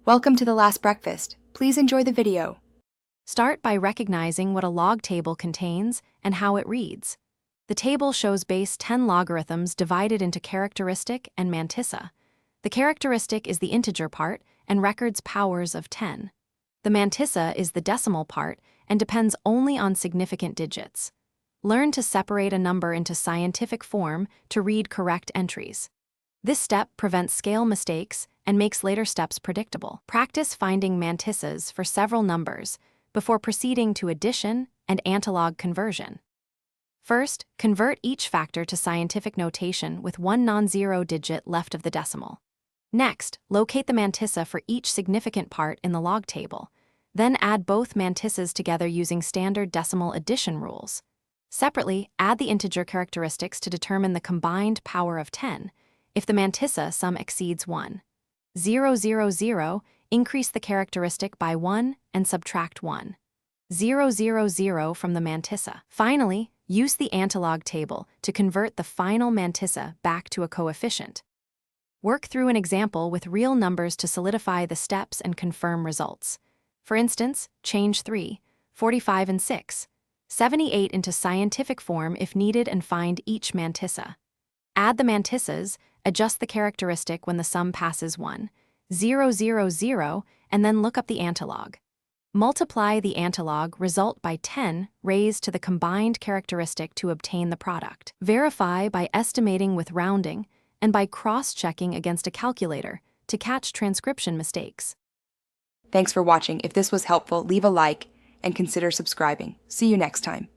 Welcome to the last breakfast. Please enjoy the video. Start by recognizing what a log table contains and how it reads. The table shows base 10 logarithms divided into characteristic and mantissa. The characteristic is the integer part and records powers of 10. The mantissa is the decimal part and depends only on significant digits. Learn to separate a number into scientific form to read correct entries. This step prevents scale mistakes and makes later steps predictable. Practice finding mantissas for several numbers before proceeding to addition and analog conversion. First, convert each factor to scientific notation with one non-zero digit left of the decimal. Next, locate the mantissa for each significant part in the log table. Then add both mantissas together using standard decimal addition rules. Separately, add the integer characteristics to determine the combined power of 10. If the mantissa sum exceeds 1. 0, 0, 0, increase the characteristic by 1 and subtract 1. 0, 0, 0 from the mantissa. Finally, use the analog table to convert the final mantissa back to a coefficient. Work through an example with real numbers to solidify the steps and confirm results. For instance, change 3, 45 and 6, 78 into scientific form if needed and find each mantissa. Add the mantissas, adjust the characteristic when the sum passes 1, 0, 0, 0, and then look up the analog. Multiply the analog result by 10 raised to the combined characteristic to obtain the product. Verify by estimating with rounding and by cross-checking against a calculator to catch transcription mistakes. Thanks for watching. If this was helpful, leave a like and consider subscribing. See you next time.